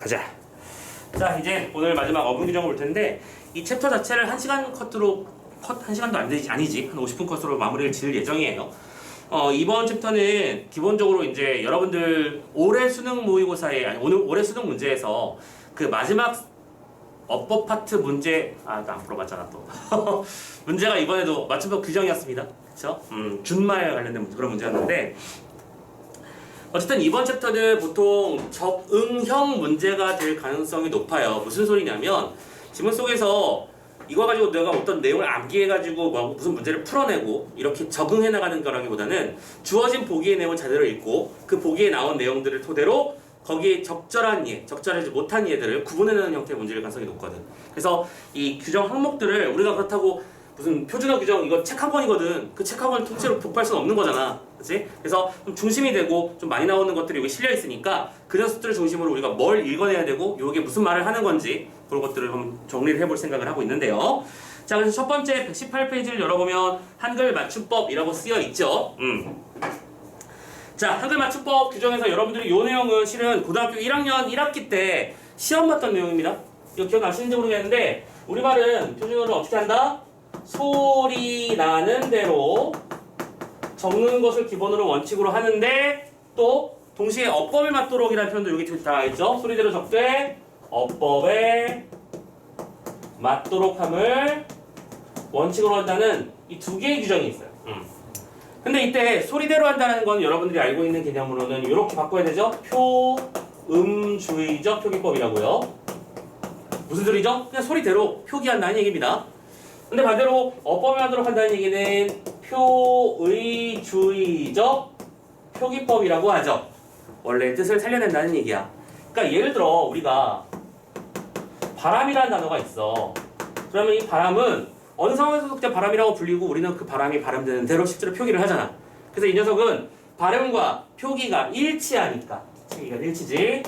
가자. 자, 이제 오늘 마지막 어분 규정을 볼 텐데 이 챕터 자체를 1시간 컷으로 1시간도 아니지 한 50분 컷으로 마무리를 지을 예정이에요. 이번 챕터는 기본적으로 이제 여러분들 올해 수능 모의고사에 올해 수능 문제에서 그 마지막 어법 파트 문제 나 안 풀어봤잖아 또 문제가 이번에도 맞춤법 규정이었습니다. 그렇죠? 준말 관련된 그런 문제였는데 어쨌든 이번 챕터는 보통 적응형 문제가 될 가능성이 높아요. 무슨 소리냐면 지문 속에서 이거 가지고 내가 어떤 내용을 암기해가지고 무슨 문제를 풀어내고 이렇게 적응해 나가는 거라기보다는 주어진 보기의 내용을 제대로 읽고 그 보기에 나온 내용들을 토대로 거기에 적절한 이해, 적절하지 못한 이해들을 구분해내는 형태의 문제일 가능성이 높거든. 그래서 이 규정 항목들을 우리가 그렇다고 무슨 표준어 규정 이거 책 한 권이거든. 그 책 한 권을 통째로 복구할 수는 없는 거잖아. 그치? 그래서 좀 중심이 되고 좀 많이 나오는 것들이 여기 실려 있으니까 그 녀석들을 중심으로 우리가 뭘 읽어내야 되고 이게 무슨 말을 하는 건지 그런 것들을 한번 정리를 해볼 생각을 하고 있는데요. 자, 그래서 첫 번째 118페이지를 열어보면 한글 맞춤법이라고 쓰여 있죠. 자, 한글 맞춤법 규정에서 여러분들이 이 내용은 실은 고등학교 1학년 1학기 때 시험 봤던 내용입니다. 이거 기억나시는지 모르겠는데 우리말은 표준어를 어떻게 한다? 소리 나는 대로 적는 것을 기본으로 원칙으로 하는데 또 동시에 어법에 맞도록이라는 표현도 여기 들어가 있죠. 소리대로 적되 어법에 맞도록 함을 원칙으로 한다는 이 두 개의 규정이 있어요. 근데 이때 소리대로 한다는 건 여러분들이 알고 있는 개념으로는 이렇게 바꿔야 되죠. 표음주의적 표기법이라고요. 무슨 소리죠? 그냥 소리대로 표기한다는 얘기입니다. 근데 반대로 어법에 하도록 한다는 얘기는 표의주의적 표기법이라고 하죠. 원래 뜻을 살려낸다는 얘기야. 그러니까 예를 들어 우리가 바람이라는 단어가 있어. 그러면 이 바람은 어느 상황에서 그때 바람이라고 불리고 우리는 그 바람이 발음되는 대로 실제로 표기를 하잖아. 그래서 이 녀석은 발음과 표기가 일치하니까 이가 일치지.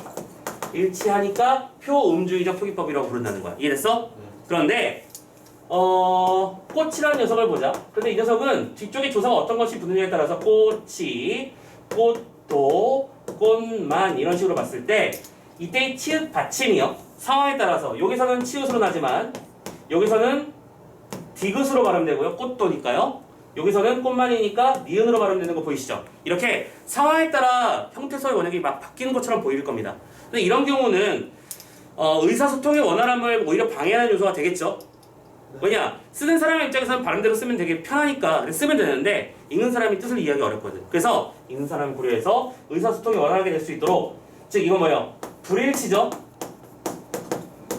일치하니까 표음주의적 표기법이라고 부른다는 거야. 이해됐어? 그런데 꽃이라는 녀석을 보자. 근데 이 녀석은 뒤쪽에 조사가 어떤 것이 붙느냐에 따라서 꽃이, 꽃도, 꽃만 이런 식으로 봤을 때 이때 이 치읓 받침이요. 상황에 따라서 여기서는 치읓으로 나지만 여기서는 디귿으로 발음되고요. 꽃도니까요. 여기서는 꽃만이니까 니은으로 발음되는 거 보이시죠? 이렇게 상황에 따라 형태소의 원형이 막 바뀌는 것처럼 보일 겁니다. 근데 이런 경우는 의사소통의 원활함을 오히려 방해하는 요소가 되겠죠? 왜냐? 쓰는 사람의 입장에서는 발음대로 쓰면 되게 편하니까 쓰면 되는데 읽는 사람이 뜻을 이해하기 어렵거든. 그래서 읽는 사람을 고려해서 의사소통이 원활하게 될 수 있도록 즉 이건 뭐예요? 불일치죠?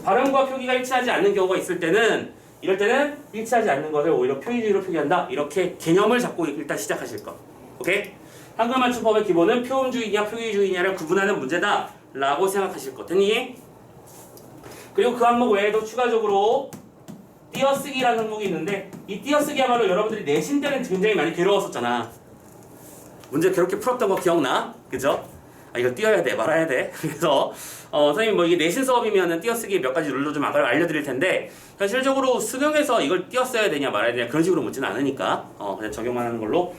발음과 표기가 일치하지 않는 경우가 있을 때는 이럴 때는 일치하지 않는 것을 오히려 표의주의로 표기한다. 이렇게 개념을 잡고 일단 시작하실 거. 오케이? 한글 맞춤법의 기본은 표음주의냐 표기주의냐를 구분하는 문제다 라고 생각하실 거. 됐니? 그리고 그 항목 외에도 추가적으로 띄어쓰기라는 항목이 있는데 이 띄어쓰기야말로 여러분들이 내신 때는 굉장히 많이 괴로웠었잖아. 문제 그렇게 풀었던 거 기억나? 그죠? 이거 띄어야 돼 말아야 돼. 그래서 선생님 뭐 이게 내신 수업이면은 띄어쓰기 몇 가지 룰로 좀 알려드릴 텐데 현실적으로 수능에서 이걸 띄어써야 되냐 말아야 되냐 그런 식으로 묻지는 않으니까 그냥 적용만 하는 걸로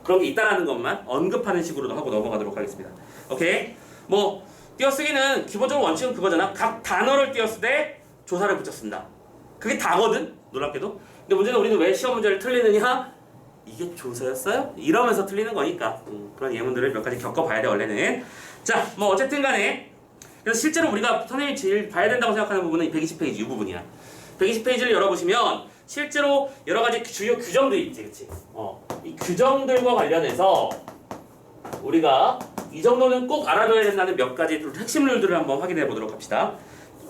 그런 게 있다라는 것만 언급하는 식으로도 하고 넘어가도록 하겠습니다. 오케이? 뭐 띄어쓰기는 기본적으로 원칙은 그거잖아. 각 단어를 띄어쓰되 조사를 붙였습니다. 그게 다거든? 놀랍게도. 근데 문제는 우리는 왜 시험 문제를 틀리느냐? 이게 조사였어요? 이러면서 틀리는 거니까 그런 예문들을 몇 가지 겪어봐야 돼 원래는. 자, 뭐 어쨌든 간에 그래서 실제로 우리가 선생님이 제일 봐야 된다고 생각하는 부분은 이 120페이지 이 부분이야. 120페이지를 열어보시면 실제로 여러 가지 주요 규정들이 있지, 그치? 이 규정들과 관련해서 우리가 이 정도는 꼭 알아둬야 된다는 몇 가지 핵심 룰들을 한번 확인해 보도록 합시다.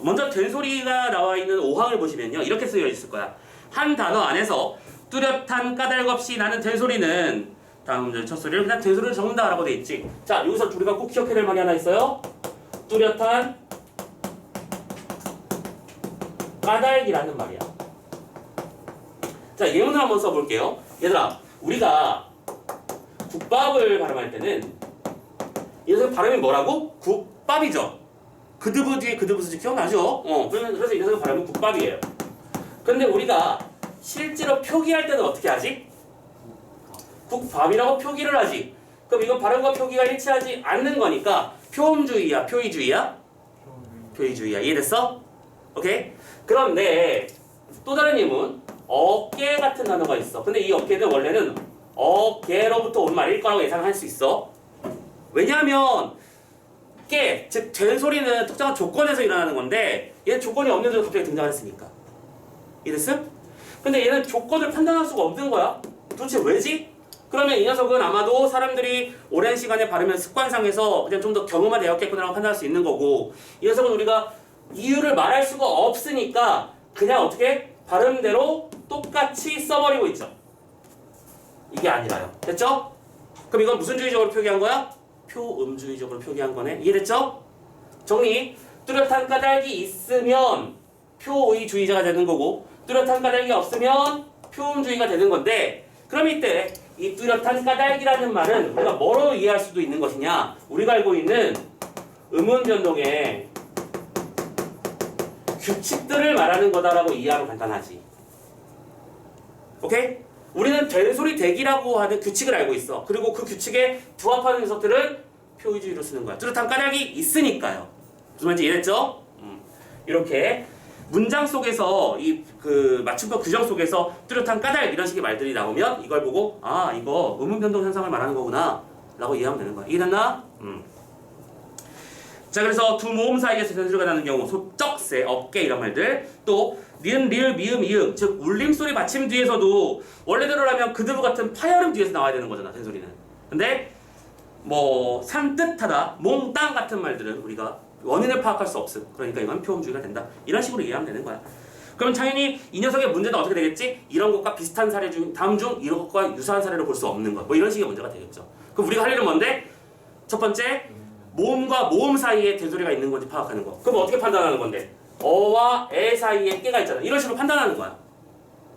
먼저 된소리가 나와 있는 5항을 보시면요. 이렇게 쓰여 있을 거야. 한 단어 안에서 뚜렷한 까닭 없이 나는 된소리는 다음 문제 첫 소리를 그냥 된소리를 적는다 라고 돼 있지. 자, 여기서 우리가 꼭 기억해야 될 말이 하나 있어요. 뚜렷한 까닭이라는 말이야. 자, 예문을 한번 써볼게요. 얘들아, 우리가 국밥을 발음할 때는 이 발음이 뭐라고? 국밥이죠. 그드브 뒤에 그드브스지 기억나죠? 그래서 이 녀석의 발음은 국밥이에요. 근데 우리가 실제로 표기할 때는 어떻게 하지? 국밥이라고 표기를 하지. 그럼 이건 발음과 표기가 일치하지 않는 거니까 표음주의야, 표의주의야? 표의주의야. 이해됐어? 오케이? 그런데 또 다른 예문 어깨 같은 단어가 있어. 근데 이 어깨는 원래는 어깨로부터 온 말일 거라고 예상할 수 있어. 왜냐하면 깨, 즉 된 소리는 특정한 조건에서 일어나는 건데 얘는 조건이 없는데도 갑자기 등장했으니까. 이해됐어? 근데 얘는 조건을 판단할 수가 없는 거야. 도대체 왜지? 그러면 이 녀석은 아마도 사람들이 오랜 시간에 바르면 습관상에서 그냥 좀 더 경험화되었겠구나라고 판단할 수 있는 거고, 이 녀석은 우리가 이유를 말할 수가 없으니까 그냥 어떻게 발음대로 똑같이 써버리고 있죠. 이게 아니라요. 됐죠? 그럼 이건 무슨 주의적으로 표기한 거야? 표음주의적으로 표기한 거네. 이해됐죠? 정리. 뚜렷한 까닭이 있으면 표의주의자가 되는 거고, 뚜렷한 까닭이 없으면 표음주의가 되는 건데, 그럼 이때 이 뚜렷한 까닭이라는 말은 우리가 뭐로 이해할 수도 있는 것이냐? 우리가 알고 있는 음운 변동의 규칙들을 말하는 거다라고 이해하면 간단하지. 오케이? 우리는 된소리 대기라고 하는 규칙을 알고 있어. 그리고 그 규칙에 부합하는 녀석들은 표의주의로 쓰는 거야. 뚜렷한 까닭이 있으니까요. 무슨 말인지 이해했죠? 이렇게 문장 속에서 이 그 맞춤법 규정 속에서 뚜렷한 까닭 이런 식의 말들이 나오면 이걸 보고 아 이거 음운 변동 현상을 말하는 거구나 라고 이해하면 되는 거야. 이해됐나? 자, 그래서 두 모음 사이에서 된소리가 나는 경우 소쩍, 세, 어깨 이런 말들, 또 니은, 리을, 미음, 이응, 즉 울림소리 받침 뒤에서도 원래대로라면 그드브 같은 파열음 뒤에서 나와야 되는 거잖아, 된소리는. 근데 뭐 산뜻하다, 몽땅 같은 말들은 우리가 원인을 파악할 수 없음. 그러니까 이건 표음주의가 된다. 이런 식으로 이해하면 되는 거야. 그럼 당연히 이 녀석의 문제는 어떻게 되겠지? 이런 것과 비슷한 사례 중 다음 중 이런 것과 유사한 사례를 볼 수 없는 것. 뭐 이런 식의 문제가 되겠죠. 그럼 우리가 할 일은 뭔데? 첫 번째, 모음과 모음 사이에 된소리가 있는 건지 파악하는 거. 그럼 어떻게 판단하는 건데? 어와 에 사이에 깨가 있잖아. 이런 식으로 판단하는 거야.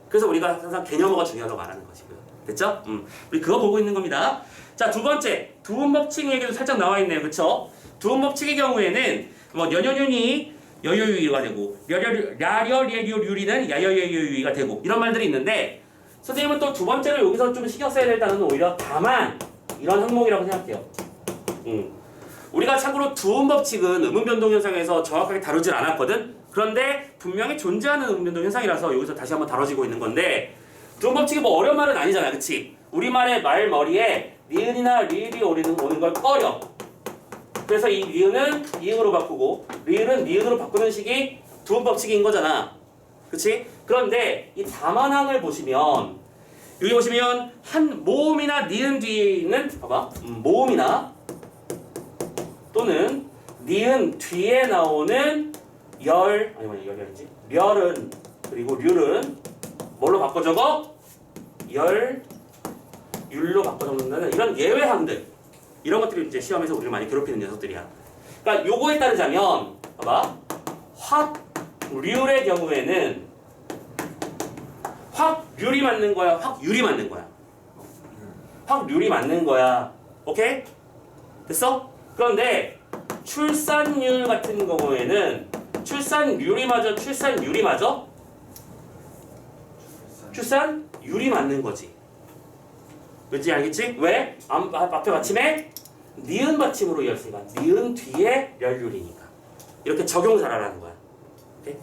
그래서 우리가 항상 개념어가 중요하다고 말하는 것이고요. 됐죠? 우리 그거 보고 있는 겁니다. 자, 두 번째, 두음 법칙 얘기도 살짝 나와 있네요. 그쵸? 두음 법칙의 경우에는 뭐 연연윤이 여여유이가 되고 랴려례류류리는 야여여유이가 되고 이런 말들이 있는데, 선생님은 또 두 번째로 여기서 좀 신경 써야 될 단어는 오히려 다만 이런 항목이라고 생각해요. 우리가 참고로 두음 법칙은 음운 변동 현상에서 정확하게 다루질 않았거든. 그런데 분명히 존재하는 음운 변동 현상이라서 여기서 다시 한번 다뤄지고 있는 건데, 두음 법칙이 뭐 어려운 말은 아니잖아, 그치? 우리말의 말머리에 니은이나 리을이 오는 걸 꺼려. 그래서 이 니은은 이응으로 바꾸고 리을은 니은으로 바꾸는 식이 두음 법칙인 거잖아, 그치? 그런데 이 다만항을 보시면 여기 보시면 한 모음이나 니은 뒤에 있는 봐봐, 모음이나 또는 니은 뒤에 나오는 열이 아니지? 멸은 그리고 률은 뭘로 바꿔 적어? 율로 바꿔 적는다는 이런 예외항들, 이런 것들이 이제 시험에서 우리를 많이 괴롭히는 녀석들이야. 그러니까 요거에 따르자면 봐봐, 확률의 경우에는 확률이 맞는 거야, 확률이 맞는 거야? 확률이 맞는 거야. 오케이? 됐어? 그런데 출산율 같은 경우에는 출산율이 맞아? 출산율이 맞아? 출산율이 맞는 거지. 왠지 알겠지? 왜? 앞에 받침에 니은 받침으로 이었으니까 니은 뒤에 멸률이니까 이렇게 적용사라라는 거야. 오케이?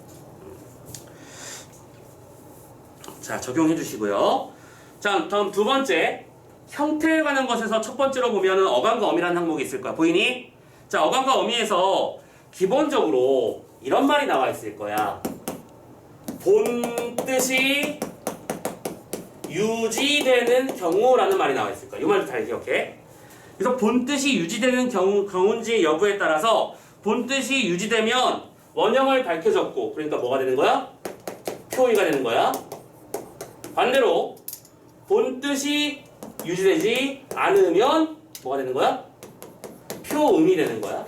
자, 적용해 주시고요. 자, 다음 두 번째, 형태에 관한 것에서 첫 번째로 보면은 어감과 어미라는 항목이 있을 거야. 보이니? 자, 어감과 어미에서 기본적으로 이런 말이 나와 있을 거야. 본 뜻이 유지되는 경우라는 말이 나와 있을 거야. 이 말도 잘 기억해. 그래서 본 뜻이 유지되는 경우인지 여부에 따라서 본 뜻이 유지되면 원형을 밝혀졌고, 그러니까 뭐가 되는 거야? 표의가 되는 거야. 반대로 본 뜻이 유지되지 않으면 뭐가 되는 거야? 표음이 되는 거야.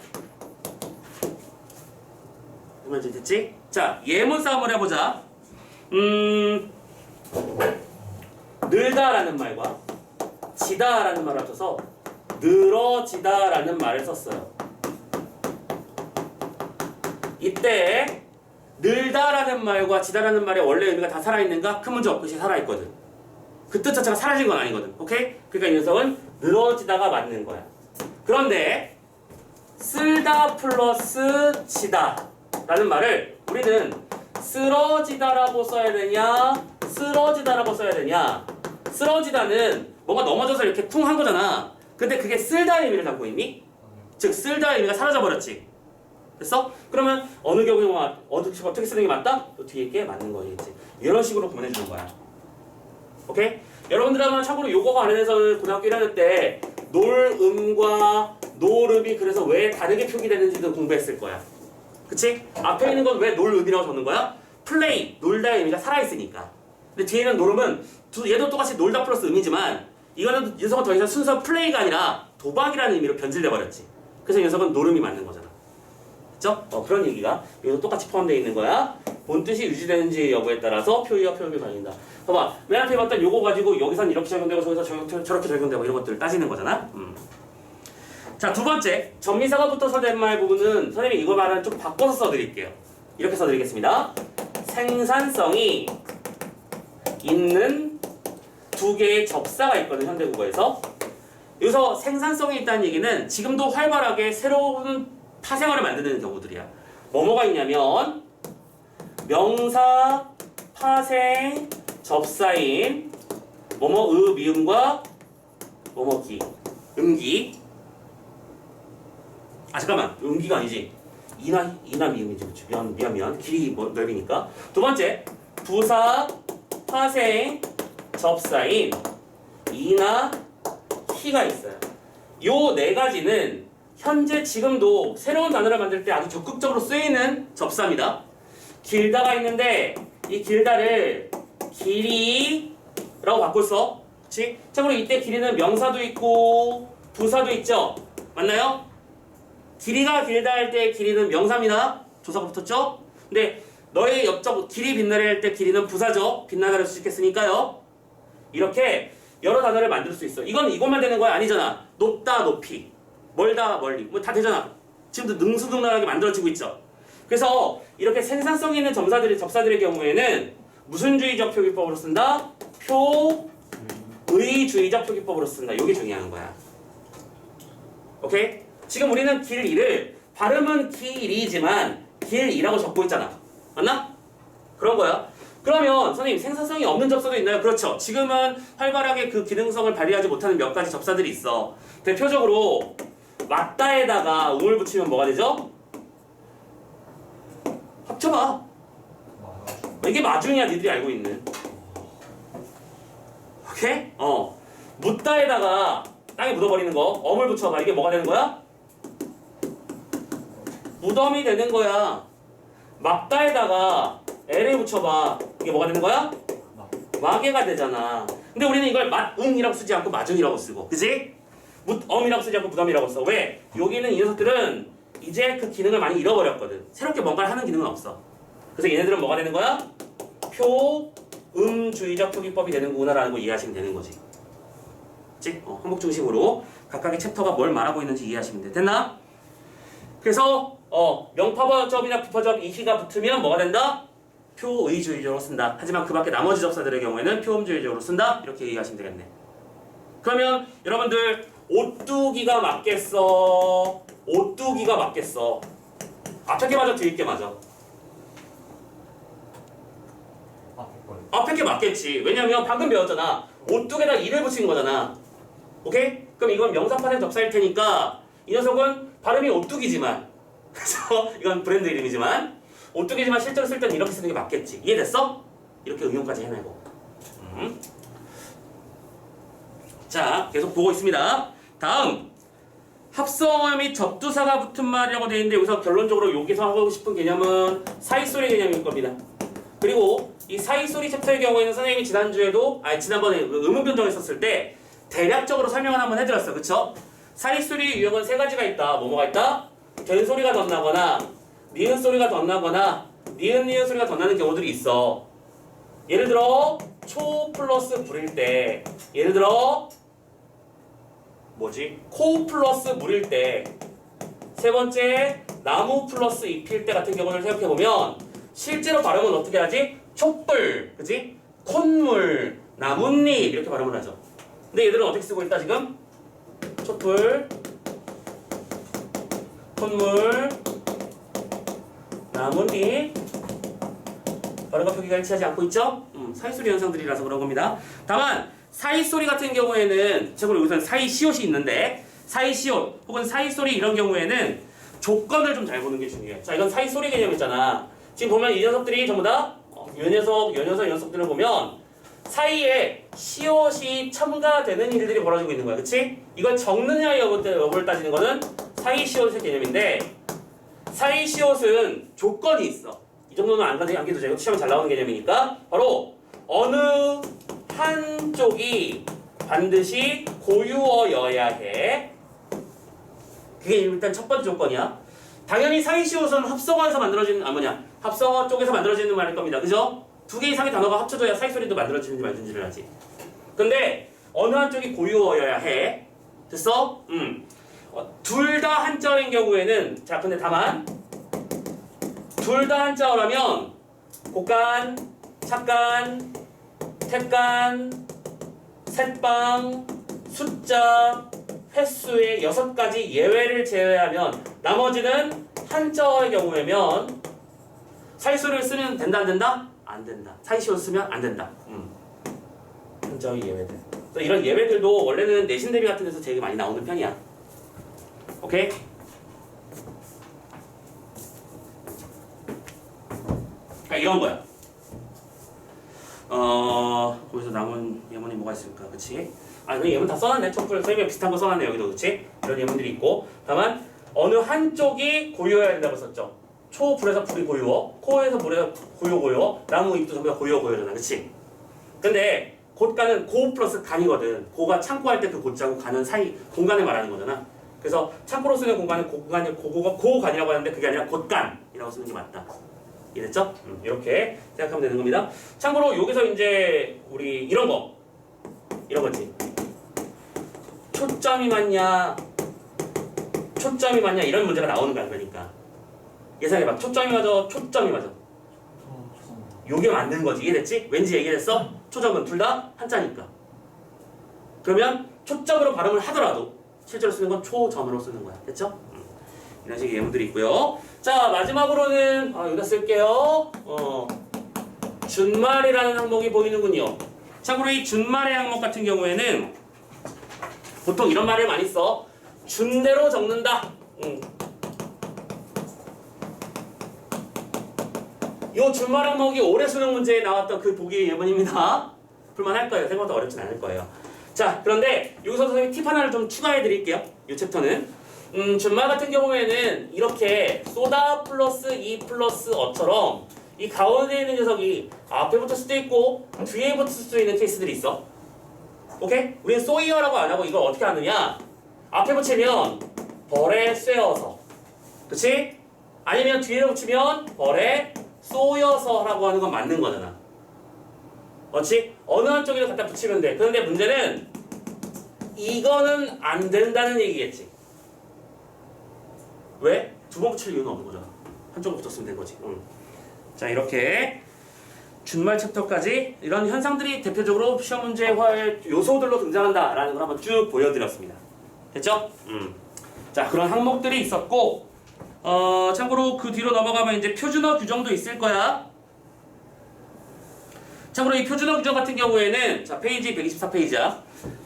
이해가 됐지? 자, 예문 싸움을 해보자. 늘다라는 말과 지다라는 말을 합쳐서 늘어지다라는 말을 썼어요. 이때 늘다라는 말과 지다라는 말의 원래 의미가 다 살아있는가? 큰 문제 없듯이 살아있거든. 그 뜻 자체가 사라진 건 아니거든. 오케이? 그러니까 이 녀석은 늘어지다가 맞는 거야. 그런데 쓸다 플러스 지다 라는 말을 우리는 쓰러지다라고 써야 되냐, 쓰러지다라고 써야 되냐. 쓰러지다는 뭔가 넘어져서 이렇게 쿵 한 거잖아. 근데 그게 쓸다의 의미를 담고 있니? 즉 쓸다의 의미가 사라져버렸지. 됐어? 그러면 어느 경우에 어떻게 쓰는 게 맞다? 또 뒤에 게 맞는 거겠지. 이런 식으로 보내주는 거야. 오케이? 여러분들은 참고로 요거 관련해서는 고등학교 1학년 때 놀음과 노름이 그래서 왜 다르게 표기되는지도 공부했을 거야. 그치? 앞에 있는 건 왜 놀음이라고 적는 거야? 플레이, 놀다의 의미가 살아있으니까. 근데 뒤에는 노름은 얘도 똑같이 놀다 플러스 음이지만 이거는 이 녀석은 더 이상 순서 플레이가 아니라 도박이라는 의미로 변질돼 버렸지. 그래서 이 녀석은 노름이 맞는 거잖아. 그쵸? 그런 얘기가 여기도 똑같이 포함되어 있는 거야. 본 뜻이 유지되는지 여부에 따라서 표의와 표현이 갈린다. 봐봐, 맨 앞에 봤던 요거 가지고 여기선 이렇게 적용되고 저기서 저렇게 적용되고 이런 것들을 따지는 거잖아. 자, 두 번째, 전미사가 붙어서 된 말 부분은 선생님이 이거 말은 좀 바꿔서 써드릴게요. 이렇게 써드리겠습니다. 생산성이 있는 두 개의 접사가 있거든, 현대국어에서. 여기서 생산성이 있다는 얘기는 지금도 활발하게 새로운 파생어를 만드는 경우들이야. 뭐뭐가 있냐면 명사, 파생, 접사인 뭐뭐 미음과 뭐뭐기, 음기. 아 잠깐만, 음기가 아니지. 이나 미음이지. 미안. 길이 넓으니까. 두 번째, 부사, 파생, 접사인 이나 키가 있어요. 요 네 가지는 현재 지금도 새로운 단어를 만들 때 아주 적극적으로 쓰이는 접사입니다. 길다가 있는데 이 길다를 길이라고 바꿀 써. 그치? 참고로 이때 길이는 명사도 있고 부사도 있죠. 맞나요? 길이가 길다 할 때 길이는 명사입니다. 조사가 붙었죠? 근데 너의 옆적 길이 빛나래 할 때 길이는 부사죠. 빛나다를 수식했으니까요. 이렇게 여러 단어를 만들 수 있어. 이것만 되는 거야? 아니잖아. 높다, 높이. 멀다, 멀리. 뭐 다 되잖아. 지금도 능수능란하게 만들어지고 있죠. 그래서 이렇게 생산성 있는 접사들의 경우에는 무슨 주의적 표기법으로 쓴다? 표의주의적 표기법으로 쓴다. 이게 중요한 거야. 오케이? 지금 우리는 길이를 발음은 길이지만 길이라고 적고 있잖아. 맞나? 그런 거야. 그러면 선생님 생산성이 없는 접사도 있나요? 그렇죠. 지금은 활발하게 그 기능성을 발휘하지 못하는 몇 가지 접사들이 있어. 대표적으로 맞다에다가 음을 붙이면 뭐가 되죠? 합쳐봐. 이게 마중이야, 니들이 알고 있는. 오케이? 묻다에다가 땅에 묻어버리는 거, 엄을 붙여봐. 이게 뭐가 되는 거야? 무덤이 되는 거야. 막다에다가 L을 붙여봐. 이게 뭐가 되는 거야? 마개가 되잖아. 근데 우리는 이걸 맞응이라고 쓰지 않고 마중이라고 쓰고, 그치? 엄이라고 쓰지 않고 무덤이라고 써. 왜? 여기는 이 녀석들은 이제 그 기능을 많이 잃어버렸거든. 새롭게 뭔가를 하는 기능은 없어. 그래서 얘네들은 뭐가 되는 거야? 표음주의적 표기법이 되는구나 라는 걸 이해하시면 되는 거지. 그치? 항목 중심으로 각각의 챕터가 뭘 말하고 있는지 이해하시면 돼. 됐나? 그래서 명파적이나 부파적 이희가 붙으면 뭐가 된다? 표의주의적으로 쓴다. 하지만 그 밖에 나머지 접사들의 경우에는 표음주의적으로 쓴다. 이렇게 이해하시면 되겠네. 그러면 여러분들 오뚜기가 맞겠어? 오뚜기가 맞겠어? 앞에 게 맞아? 뒤에 게 맞아? 앞에 게 맞겠지. 왜냐면 방금 배웠잖아. 오뚜기에다 이를 붙인 거잖아. 오케이? 그럼 이건 명사파생 접사일 테니까 이 녀석은 발음이 오뚜기지만 그래서 이건 브랜드 이름이지만 오뚜기지만 실제로 쓸 때는 이렇게 쓰는 게 맞겠지. 이해됐어? 이렇게 응용까지 해내고. 자, 계속 보고 있습니다. 다음, 합성어 및 접두사가 붙은 말이라고 되어 있는데 여기서 결론적으로 여기서 하고 싶은 개념은 사이소리 개념일 겁니다. 그리고 이 사이소리 챕터의 경우에는 선생님이 지난번에 의문 변정했었을 때 대략적으로 설명을 한번 해드렸어. 그쵸? 사이소리 유형은 세 가지가 있다. 뭐가 있다? 된 소리가 덧나거나 니은 소리가 덧나거나 니은 소리가 덧나는 경우들이 있어. 예를 들어 초 플러스 불일 때, 예를 들어 코 플러스 물일 때, 세 번째 나무 플러스 잎일 때 같은 경우를 생각해보면 실제로 발음은 어떻게 하지? 촛불, 그치? 콧물, 나뭇잎 이렇게 발음을 하죠. 근데 얘들은 어떻게 쓰고 있다 지금? 촛불, 콧물, 나뭇잎 발음과 표기가 일치하지 않고 있죠? 사이소리 현상들이라서 그런 겁니다. 다만 사이소리 같은 경우에는 참고로 여기서는 사이시옷이 있는데 사이시옷 혹은 사이소리 이런 경우에는 조건을 좀 잘 보는 게 중요해요. 자, 이건 사이소리 개념 있잖아. 지금 보면 이 녀석들이 전부 다 요 녀석들을 보면 사이에 시옷이 첨가되는 일들이 벌어지고 있는 거야. 그치? 이걸 적느냐 여부를 따지는 거는 사이시옷의 개념인데 사이시옷은 조건이 있어. 이 정도는 안 가도 되고 시험에 잘 나오는 개념이니까 바로 어느 한쪽이 반드시 고유어여야 해. 그게 일단 첫 번째 조건이야. 당연히 사이시옷은 합성어에서 만들어지는 합성어 쪽에서 만들어지는 말일 겁니다. 그죠? 두 개 이상의 단어가 합쳐져야 사이소리도 만들어지는지 말든지를 하지. 근데 어느 한쪽이 고유어여야 해. 됐어? 둘 다 한자어인 경우에는 자 근데 다만 둘 다 한자어라면 곡간, 착간, 택간, 셋방, 숫자, 횟수의 6가지 예외를 제외하면 나머지는 한자어의 경우에면 사이소리를 쓰면 된다 안 된다? 안 된다. 사이시옷 쓰면 안 된다. 한자어의 예외들. 그래서 이런 예외들도 원래는 내신 대비 같은 데서 되게 많이 나오는 편이야. 오케이? 그러니까 이런 거야. 거기서 남은 예문이 뭐가 있을까, 그치? 그 예문 다 써놨네. 첨부를 선생님이 비슷한 거 써놨네 여기도, 그치? 이런 예문들이 있고, 다만 어느 한쪽이 고유어야 된다고 썼죠. 초 불에서 불이 고유어, 코에서 불에서 고유어, 나무 잎도 전부 다 고유어잖아, 그치? 근데 곧간은 고 플러스 간이거든. 고가 창고할 때 그 고자고 간은 사이 공간을 말하는 거잖아. 그래서 창고로 쓰는 공간은 고간이라고 하는데 그게 아니라 곧간이라고 쓰는 게 맞다. 이해됐죠? 이렇게 생각하면 되는 겁니다. 참고로 여기서 이제 우리 이런 거지. 초점이 맞냐 이런 문제가 나오는 거야. 그러니까 예상해봐. 초점이 맞아. 요게 맞는 거지. 이해됐지? 왠지 얘기했어? 초점은 둘 다 한자니까. 그러면 초점으로 발음을 하더라도 실제로 쓰는 건 초점으로 쓰는 거야. 됐죠? 이런 식의 예문들이 있고요. 자, 마지막으로는 여기다 쓸게요. 준말이라는 항목이 보이는군요. 참고로 이 준말의 항목 같은 경우에는 보통 이런 말을 많이 써. 준대로 적는다. 이 준말 항목이 올해 수능 문제에 나왔던 그 보기 예문입니다. 풀만할 거예요. 생각보다 어렵진 않을 거예요. 자, 그런데 여기서 선생님이 팁 하나를 좀 추가해 드릴게요. 이 챕터는 준말 같은 경우에는 이렇게 쏘다 플러스 이 플러스 어처럼 이 가운데 있는 녀석이 앞에 붙을 수도 있고 뒤에 붙을 수도 있는 케이스들이 있어. 오케이? 우리는 쏘이어라고 안 하고 이걸 어떻게 하느냐? 앞에 붙이면 벌에 쇠어서, 그치? 아니면 뒤에 붙이면 벌에 쏘여서라고 하는 건 맞는 거잖아. 그렇지? 어느 한쪽에도 갖다 붙이면 돼. 그런데 문제는 이거는 안 된다는 얘기겠지. 왜? 두 번 붙일 이유는 없는 거잖아. 한쪽으로 붙였으면 된 거지. 자, 이렇게 준말 챕터까지 이런 현상들이 대표적으로 시험 문제화의 요소들로 등장한다라는 걸 한번 쭉 보여드렸습니다. 됐죠? 자, 그런 항목들이 있었고, 참고로 그 뒤로 넘어가면 이제 표준어 규정도 있을 거야. 참고로 이 표준어 규정 같은 경우에는 자, 페이지 124페이지야.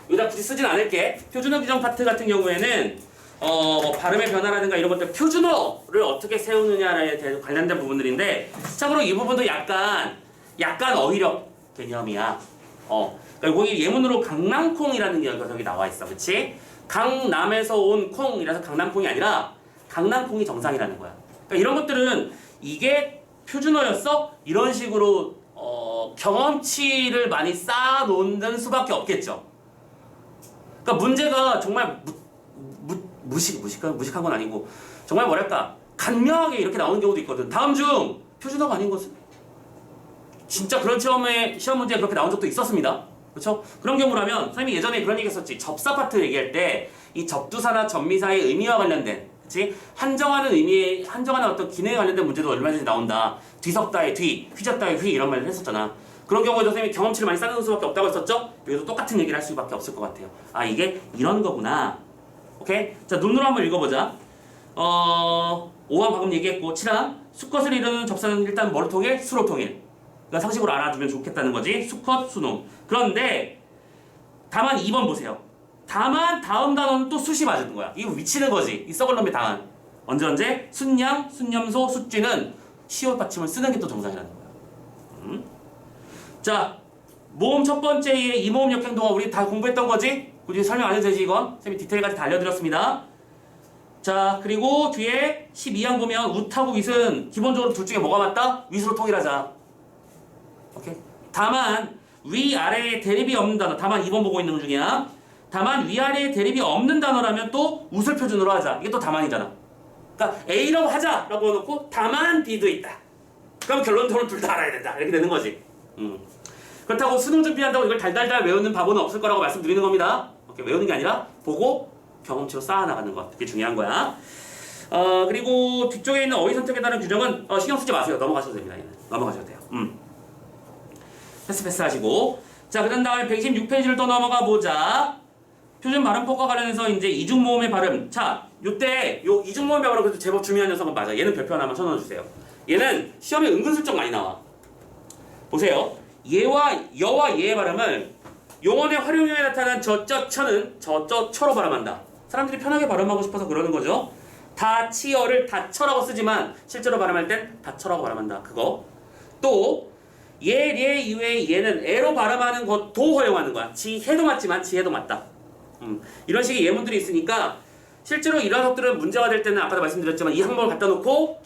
여기다 굳이 쓰진 않을게. 표준어 규정 파트 같은 경우에는 뭐 발음의 변화라든가 이런 것들 표준어를 어떻게 세우느냐에 대해 관련된 부분들인데, 참고로 이 부분도 약간 어휘력 개념이야. 그러니까 여기 예문으로 강낭콩이라는 녀석이 나와 있어, 그렇지? 강남에서 온 콩이라서 강남콩이 아니라 강낭콩이 정상이라는 거야. 그러니까 이런 것들은 이게 표준어였어? 이런 식으로 경험치를 많이 쌓아놓는 수밖에 없겠죠. 그러니까 문제가 정말 무식한 건 아니고 정말 뭐랄까 간명하게 이렇게 나오는 경우도 있거든. 다음 중 표준어가 아닌 것은? 진짜 그런 시험 문제에 그렇게 나온 적도 있었습니다. 그렇죠? 그런 경우라면 선생님이 예전에 그런 얘기 했었지. 접사 파트 얘기할 때 이 접두사나 접미사의 의미와 관련된, 그치? 한정하는 어떤 기능에 관련된 문제도 얼마든지 나온다. 뒤섞다의 뒤, 휘젓다의 휘 이런 말을 했었잖아. 그런 경우에도 선생님이 경험치를 많이 쌓는 수밖에 없다고 했었죠? 여기도 똑같은 얘기를 할 수밖에 없을 것 같아요. 이게 이런 거구나. 오케이? 자, 눈으로 한번 읽어보자. 5항 방금 얘기했고 7항 수컷을 이루는 접사는 일단 뭐로 통일? 수로 통일. 그러니까 상식으로 알아두면 좋겠다는 거지. 수컷, 수놈. 그런데 다만 2번 보세요. 다만 다음 단어는 또 숫이 맞은 거야. 이거 미치는 거지. 이 썩을 놈의 다만. 언제? 순양, 순염소, 숫쥐는 시옷 받침을 쓰는 게 또 정상이라는 거야. 자, 모음 첫 번째의 이 모음 역행동화 우리 다 공부했던 거지? 굳이 설명 안 해도 되지 이건? 쌤이 디테일까지 다 알려드렸습니다. 자, 그리고 뒤에 12항 보면 웃하고 윗은 기본적으로 둘 중에 뭐가 맞다? 윗으로 통일하자. 오케이? 다만 위아래에 대립이 없는 단어, 다만 2번 보고 있는 중이야. 다만 위아래에 대립이 없는 단어라면 또 웃을 표준으로 하자. 이게 또 다만이잖아. 그러니까 A라고 하자라고 해놓고 다만 B도 있다. 그럼 결론적으로 둘 다 알아야 된다. 이렇게 되는 거지. 그렇다고 수능 준비한다고 이걸 달달달 외우는 바보는 없을 거라고 말씀드리는 겁니다. 오케이, 외우는 게 아니라 보고 경험치로 쌓아나가는 것. 그게 중요한 거야. 그리고 뒤쪽에 있는 어휘 선택에 따른 규정은 신경 쓰지 마세요. 넘어가셔도 됩니다. 얘는. 넘어가셔도 돼요. 패스 하시고. 자, 그 다음에 126페이지를 또 넘어가 보자. 표준 발음법과 관련해서 이제 이중모음의 발음. 자, 요때 요 이중모음의 발음 그래도 제법 중요한 녀석은 맞아. 얘는 별표 하나만 쳐넣어주세요. 얘는 시험에 은근슬쩍 많이 나와. 보세요. 얘와 여와 얘의 발음을 용언의 활용형에 나타난 저쩌처는 저쩌처로 발음한다. 사람들이 편하게 발음하고 싶어서 그러는 거죠. 다치어를 다처라고 쓰지만 실제로 발음할 땐 다처라고 발음한다. 그거. 또 얘, 이외에 얘는 애로 발음하는 것도 허용하는 거야. 지해도 맞지만 지해도 맞다. 이런 식의 예문들이 있으니까 실제로 이런 것들은 문제가 될 때는 아까도 말씀드렸지만 이 항목을 갖다 놓고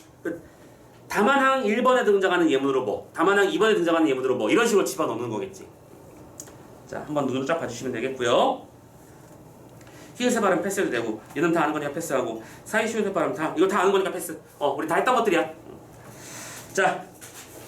다만항 1번에 등장하는 예문으로 뭐, 다만항 2번에 등장하는 예문으로 뭐 이런 식으로 집어넣는 거겠지. 자, 한번 눈으로 쫙 봐주시면 되겠고요. 히읗의 발음 패스해도 되고 얘는 다 아는 거니까 패스하고 사이시옷의 발음 다 이거 다 아는 거니까 패스. 우리 다 했던 것들이야. 자,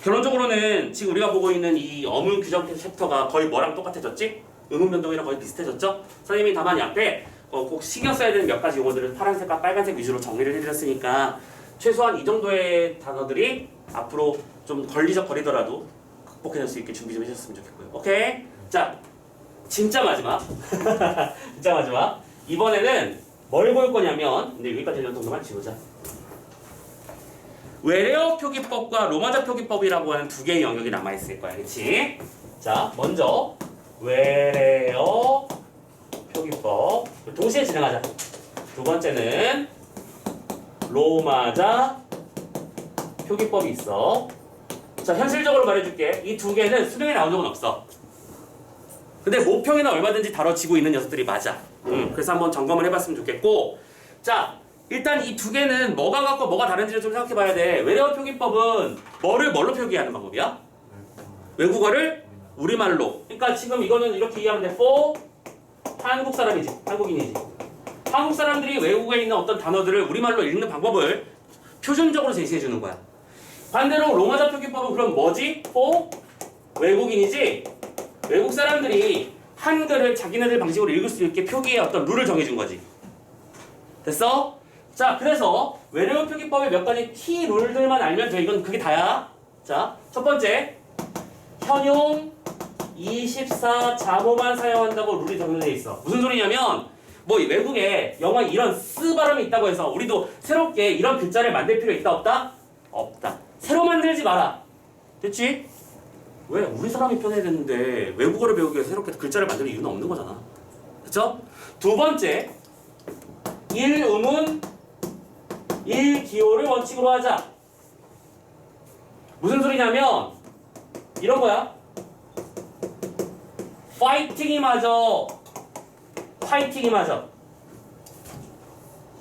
결론적으로는 지금 우리가 보고 있는 이 어문 규정 챕터가 거의 뭐랑 똑같아졌지? 음운 변동이랑 거의 비슷해졌죠? 선생님이 다만 앞에 꼭 신경 써야 되는 몇 가지 용어들을 파란색과 빨간색 위주로 정리를 해드렸으니까 최소한 이 정도의 단어들이 앞으로 좀 걸리적거리더라도 극복해낼 수 있게 준비 좀 해주셨으면 좋겠고요. 오케이? 자, 진짜 마지막. 진짜 마지막. 이번에는 뭘 볼 거냐면 근데 여기까지 하려는 정도만 지우자. 외래어 표기법과 로마자 표기법이라고 하는 두 개의 영역이 남아있을 거야. 그치? 자, 먼저 외래어 표기법 동시에 진행하자. 두 번째는 로마자 표기법이 있어. 자, 현실적으로 말해줄게. 이 두 개는 수능에 나온 적은 없어. 근데 모평이나 얼마든지 다뤄지고 있는 녀석들이 맞아. 그래서 한번 점검을 해봤으면 좋겠고. 자, 일단 이 두 개는 뭐가 같고 뭐가 다른지를 좀 생각해봐야 돼. 외래어 표기법은 뭐를 뭘로 표기하는 방법이야? 외국어를 우리말로. 그러니까 지금 이거는 이렇게 이해하면 돼. for 한국 사람이지. 한국인이지. 한국 사람들이 외국에 있는 어떤 단어들을 우리말로 읽는 방법을 표준적으로 제시해 주는 거야. 반대로 로마자 표기법은 그럼 뭐지? for 외국인이지. 외국 사람들이 한글을 자기네들 방식으로 읽을 수 있게 표기의 어떤 룰을 정해준 거지. 됐어? 자, 그래서 외래어 표기법의 몇 가지 키 룰들만 알면 돼. 이건 그게 다야. 자, 첫 번째, 현용 24 자모만 사용한다고 룰이 정해져 있어. 무슨 소리냐면 뭐 외국에 영어에 이런 쓰 발음이 있다고 해서 우리도 새롭게 이런 글자를 만들 필요 있다 없다? 없다. 새로 만들지 마라. 됐지? 왜? 우리 사람이 편해야 되는데 외국어를 배우기 위해서 새롭게 글자를 만들 이유는 없는 거잖아. 그쵸? 두 번째, 1음운 1기호를 원칙으로 하자. 무슨 소리냐면 이런 거야. 파이팅이 맞아. 파이팅이 맞아.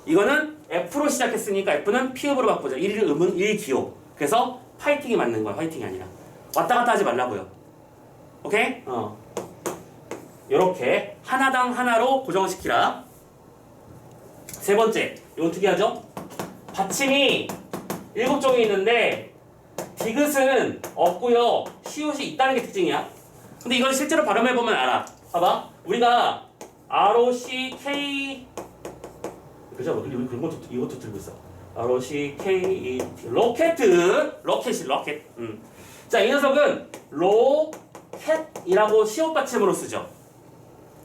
이거는 F로 시작했으니까 F는 피읍으로 바꾸자. 1음운 1기호. 그래서 파이팅이 맞는 거야. 파이팅이 아니라. 왔다 갔다 하지 말라고요. 오케이? 요렇게 하나당 하나로 고정을 시키라. 세 번째, 이건 특이하죠? 받침이 7종이 있는데 디귿은 없고요. 시옷이 있다는 게 특징이야. 근데 이걸 실제로 발음해보면 알아. 봐봐. 우리가 ROCK 그죠? 우리 그런 것도 이것도 들고 있어. ROCKET 로켓. 자, 이 녀석은 로켓이라고 시옷 받침으로 쓰죠.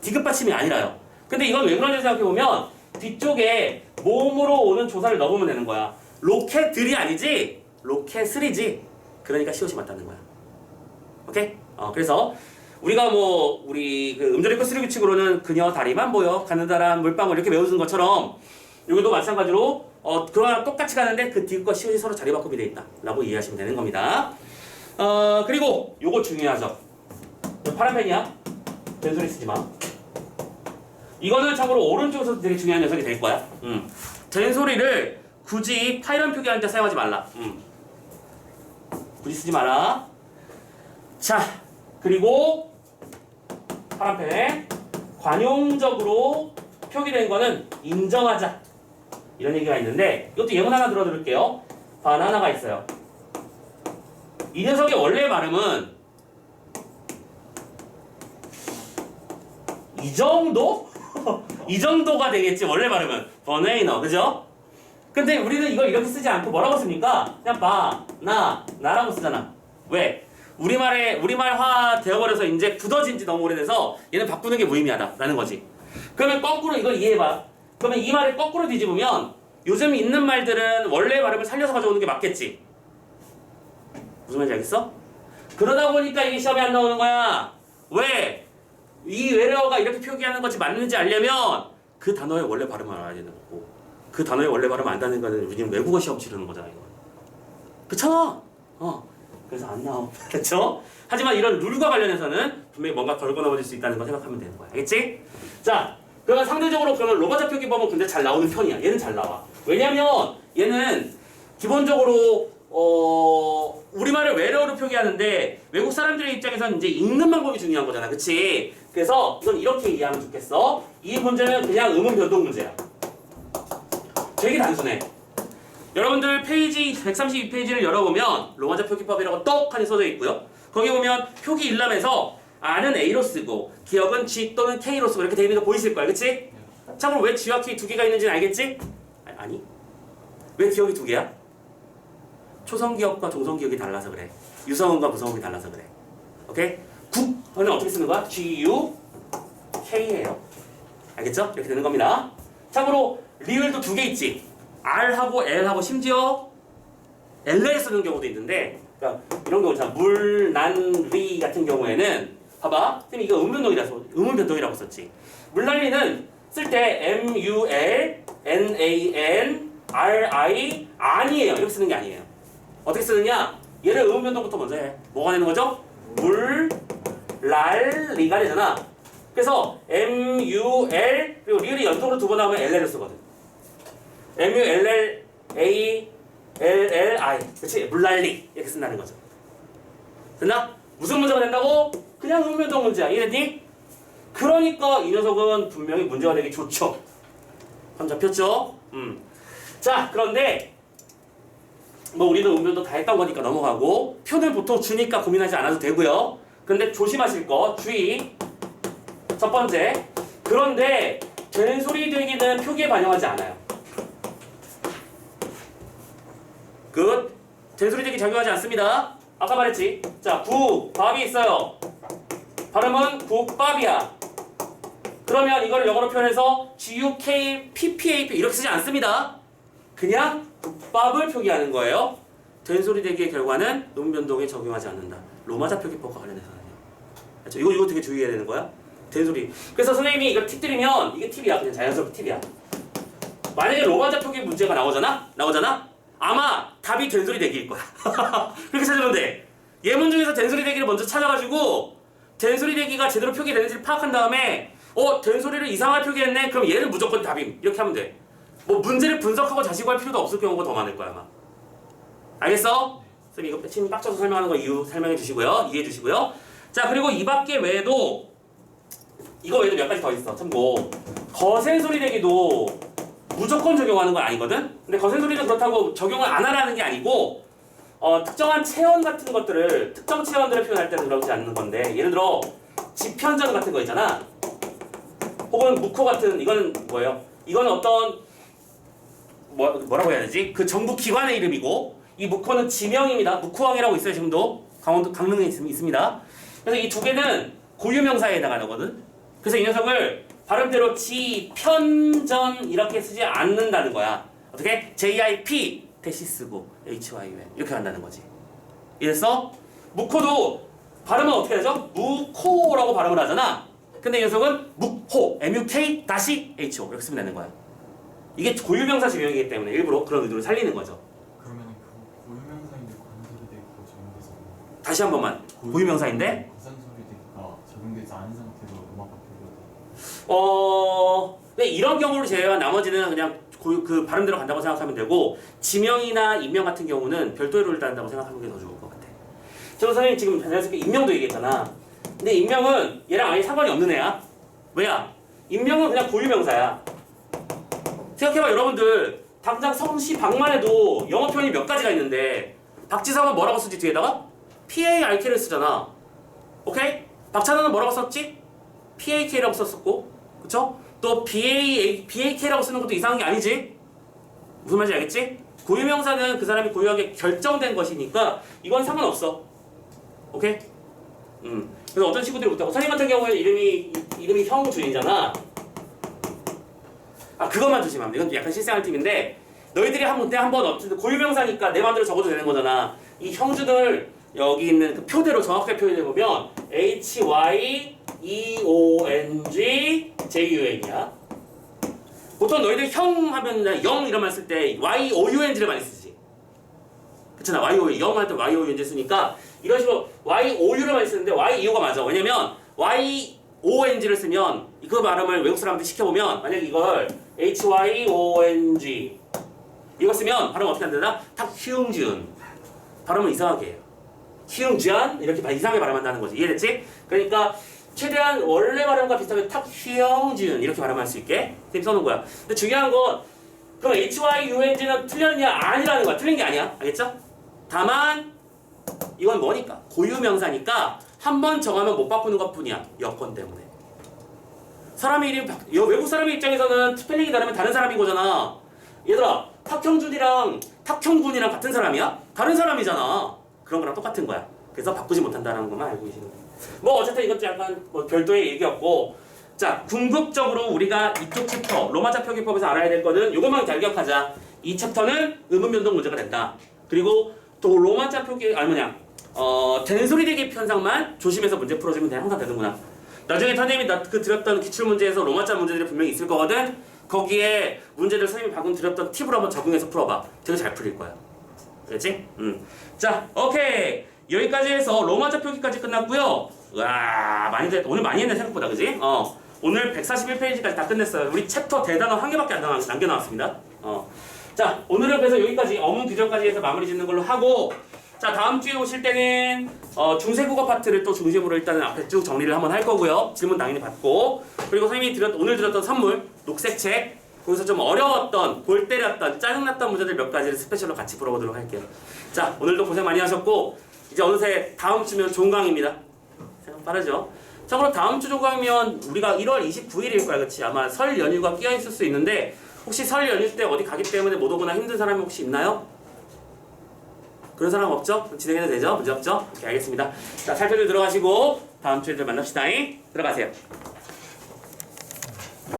디귿 받침이 아니라요. 근데 이건 왜 그런지 생각해보면 뒤쪽에 모음으로 오는 조사를 넣으면 되는 거야. 로켓들이 아니지 로켓3지. 그러니까 시옷이 맞다는 거야. 오케이? 그래서 우리가 뭐 우리 그 음절의 코스류 규칙으로는 그녀 다리만 보여 가느다란 물방울 이렇게 외우는 것처럼 여기도 마찬가지로 그거랑 똑같이 가는데 그 뒤과 시옷이 서로 자리 바꿈이 돼 있다 라고 이해하시면 되는 겁니다. 그리고 요거 중요하죠. 파란 펜이야. 된소리 쓰지 마. 이거는 참고로 오른쪽에서도 되게 중요한 녀석이 될 거야. 된소리를 굳이 파이런 표기할 때 사용하지 말라. 굳이 쓰지 마라. 자, 그리고 파란 펜에 관용적으로 표기된 거는 인정하자. 이런 얘기가 있는데 이것도 예문 하나 들어드릴게요. 바나나가 있어요. 이 녀석의 원래 발음은 이 정도? 이 정도가 되겠지 원래 발음은 버네이너 그죠? 근데 우리는 이걸 이렇게 쓰지 않고 뭐라고 씁니까? 그냥 나라고 쓰잖아. 왜? 우리말화 되어버려서 이제 굳어진 지 너무 오래돼서 얘는 바꾸는 게 무의미하다라는 거지. 그러면 거꾸로 이걸 이해해봐. 그러면 이 말을 거꾸로 뒤집으면 요즘 있는 말들은 원래 발음을 살려서 가져오는 게 맞겠지. 무슨 말인지 알겠어? 그러다 보니까 이게 시험에 안 나오는 거야. 왜? 이 외래어가 이렇게 표기하는 것이 맞는지 알려면 그 단어의 원래 발음을 알아야 되는 거고 그 단어의 원래 발음 안다는 거는 우리는 외국어 시험 치르는 거잖아 이거. 그쵸? 그래서 안 나와. 그쵸? 하지만 이런 룰과 관련해서는 분명히 뭔가 걸고 넘어질 수 있다는 걸 생각하면 되는 거야. 알겠지? 자, 그러면 상대적으로 그러면 로마자 표기법은 근데 잘 나오는 편이야. 얘는 잘 나와. 왜냐면 얘는 기본적으로 우리말을 외래어로 표기하는데 외국 사람들의 입장에서는 이제 읽는 방법이 중요한 거잖아. 그치? 그래서 이건 이렇게 이해하면 좋겠어. 이 문제는 그냥 음운 변동 문제야. 되게 단순해. 여러분들 페이지 132페이지를 열어보면 로마자 표기법이라고 떡하니 써져 있고요. 거기 보면 표기 일람에서 R은 A로 쓰고 기억은 G 또는 K로 쓰고 이렇게 되어 있는 거 보이실 거야. 그치? 참고로 왜 G와 K 두 개가 있는지는 알겠지? 아니. 왜 기억이 두 개야? 초성기억과 종성기억이 달라서 그래. 유성음과 무성음이 달라서 그래. 오케이? 국은 어떻게 쓰는 거야? G-U K예요. 알겠죠? 이렇게 되는 겁니다. 참고로 리을도 두 개 있지. R하고 L하고 심지어 L을 쓰는 경우도 있는데 그러니까 이런 경우 있잖아. 물, 난, 리 같은 경우에는 봐봐. 쌤이 이거 음운변동이라고 썼지. 물난리는 쓸 때 M-U-L, N-A-N, R-I 아니에요. 이렇게 쓰는 게 아니에요. 어떻게 쓰느냐? 얘를 음운변동부터 먼저 해. 뭐가 되는 거죠? 물, 랄, 리가 되잖아. 그래서 M-U-L 그리고 리을이 연속으로 두 번 나오면 L-L을 쓰거든. M-U-L-L-A-L-L-I 그치? 물난리 이렇게 쓴다는 거죠. 됐나? 무슨 문제가 된다고? 그냥 음운변동 문제야. 이해됐니? 그러니까 이 녀석은 분명히 문제가 되기 좋죠. 감 잡혔죠? 자, 그런데 뭐 우리는 음변도 다 했던 거니까 넘어가고 표는 보통 주니까 고민하지 않아도 되고요. 근데 조심하실 거 주의. 첫 번째, 그런데 된소리 되기는 표기에 반영하지 않아요. 굿. 된소리 되기 적용하지 않습니다. 아까 말했지. 자, 국밥이 있어요. 발음은 국밥이야. 그러면 이걸 영어로 표현해서 G-U-K, P-P-A-P 이렇게 쓰지 않습니다. 그냥 국밥을 표기하는 거예요. 된소리 되기의 결과는 음변동에 적용하지 않는다. 로마자 표기법과 관련해서는요. 그렇죠? 이거 되게 주의해야 되는 거야. 된소리. 그래서 선생님이 이걸 팁 드리면 이게 팁이야. 그냥 자연스럽게 팁이야. 만약에 로마자 표기 문제가 나오잖아? 아마 답이 된소리 되기일 거야. 그렇게 찾으면 돼. 예문 중에서 된소리 되기를 먼저 찾아가지고 된소리 되기가 제대로 표기되는지를 파악한 다음에 된소리를 이상하게 표기했네? 그럼 얘를 무조건 답임. 이렇게 하면 돼. 뭐 문제를 분석하고 자시고 할 필요도 없을 경우가 더 많을 거야 아마. 알겠어? 쌤 이거 침 빡쳐서 설명하는 거 이유 설명해 주시고요. 이해해 주시고요. 자, 그리고 이 밖에 외에도 이거 외에도 몇 가지 더 있어. 참고 거센 소리 내기도 무조건 적용하는 건 아니거든? 근데 거센 소리는 그렇다고 적용을 안 하라는 게 아니고 특정한 체언 같은 것들을 특정 체언들을 표현할 때는 그러지 않는 건데 예를 들어 지편전 같은 거 있잖아. 혹은 묵호 같은 이거는 뭐예요? 이건 어떤 뭐라고 해야 되지? 그 정부 기관의 이름이고 이 묵호는 지명입니다. 묵호왕이라고 있어요. 지금도 강릉에 있습니다. 그래서 이 두 개는 고유명사에 해당하거든. 그래서 이 녀석을 발음대로 지편전 이렇게 쓰지 않는다는 거야. 어떻게? JIP 대시 쓰고 HYUN 이렇게 간다는 거지. 이래서 무코도 발음은 어떻게 하죠? 무코라고 발음을 하잖아. 근데 이 녀석은 묵호, MUK-HO 이렇게 쓰면 되는 거야. 이게 고유명사 지명이기 때문에 일부러 그런 의도를 살리는 거죠. 그러면 그 고유명사인데 관설이 되고 적용돼서 다시 한 번만. 고유명사인데 관설이 되기가 적용되지 않은 상태로 음악 바뀌거든. 근데 이런 경우를 제외한 나머지는 그냥 그 발음대로 간다고 생각하면 되고 지명이나 인명 같은 경우는 별도의 룰을 따른다고 생각하는 게 더 좋을 것 같아. 저 선생님 지금 자연스럽게 인명도 얘기했잖아. 근데 인명은 얘랑 아예 상관이 없는 애야. 왜야? 인명은 그냥 고유명사야. 생각해봐 여러분들 당장 성씨 박만 해도 영어 표현이 몇 가지가 있는데 박지성은 뭐라고 쓰지 뒤에다가? PARK를 쓰잖아. 오케이? 박찬호는 뭐라고 썼지? PAK라고 썼었고 그쵸? 또 BAK라고 쓰는 것도 이상한 게 아니지? 무슨 말인지 알겠지? 고유명사는 그 사람이 고유하게 결정된 것이니까 이건 상관없어. 오케이? 그래서 어떤 친구들이 못하고 선생님 같은 경우에 이름이 형준이잖아. 그것만 조심하면 돼. 이건 약간 실생활 팁인데 너희들이 한번 어쨌든 고유명사니까 내 마음대로 적어도 되는 거잖아. 이 형준을 여기 있는 그 표대로 정확하게 표현해보면 HYEONGJUN이야. 보통 너희들 형 하면 영 이런 말 쓸 때 YOUNG를 많이 쓰지. 그렇잖아. YOU 영 할 때 YOUNG 쓰니까 이런 식으로 YOU를 많이 쓰는데 YEO가 맞아. 왜냐면 YONG를 쓰면 그 발음을 외국 사람한테 시켜보면 만약 이걸 HYONG 이거 쓰면 발음 어떻게 한다나? 탁휴응준 발음을 이상하게 해요. 휴응준 이렇게 이상하게 발음한다는 거지. 이해됐지? 그러니까 최대한 원래 발음과 비슷하게 탁휴응준 이렇게 발음할 수 있게 쌤이 써놓은 거야. 근데 중요한 건 그럼 HYUNG는 틀렸냐? 아니라는 거야. 틀린 게 아니야. 알겠죠? 다만 이건 뭐니까? 고유명사니까 한 번 정하면 못 바꾸는 것 뿐이야. 여건 때문에. 사람의 이름 외국 사람의 입장에서는 스펠링이 다르면 다른 사람인 거잖아. 얘들아 탁형준이랑 탁형군이랑 같은 사람이야? 다른 사람이잖아. 그런 거랑 똑같은 거야. 그래서 바꾸지 못한다는 것만 알고 계시는 거야. 뭐 어쨌든 이것도 약간 별도의 얘기였고 자 궁극적으로 우리가 이쪽 챕터 로마자 표기법에서 알아야 될 거는 이것만 잘 기억하자. 이 챕터는 의문 변동 문제가 된다. 그리고 또 로마자 표기 된소리대기 현상만 조심해서 문제 풀어주면 항상 되는구나. 나중에 선생님이 드렸던 기출문제에서 로마자 문제들이 분명히 있을 거거든. 거기에 문제들 선생님이 방금 드렸던 팁으로 한번 적용해서 풀어봐. 되게 잘 풀릴 거야. 그렇지? 자, 오케이. 여기까지 해서 로마자 표기까지 끝났고요. 와, 오늘 많이 했네 생각보다, 그지? 오늘 141페이지까지 다 끝냈어요. 우리 챕터 대단원 한 개밖에 안 남겨놨습니다. 자, 오늘은 그래서 여기까지 어문 규정까지 해서 마무리 짓는 걸로 하고 자, 다음 주에 오실 때는 중세국어 파트를 또 중심으로 일단은 앞에 쭉 정리를 한번 할 거고요. 질문 당연히 받고 그리고 선생님이 오늘 드렸던 선물 녹색 책 거기서 좀 어려웠던 골 때렸던 짜증났던 문제들 몇 가지를 스페셜로 같이 풀어보도록 할게요. 자, 오늘도 고생 많이 하셨고 이제 어느새 다음 주면 종강입니다. 생각 빠르죠? 자, 그럼 다음 주 종강이면 우리가 1월 29일일 거야, 그렇지? 아마 설 연휴가 끼어 있을 수 있는데 혹시 설 연휴 때 어디 가기 때문에 못 오거나 힘든 사람이 혹시 있나요? 그런 사람 없죠? 진행해도 되죠? 문제 없죠? 오케이, 알겠습니다. 자, 살펴들 들어가시고 다음 주에 만납시다. 들어가세요.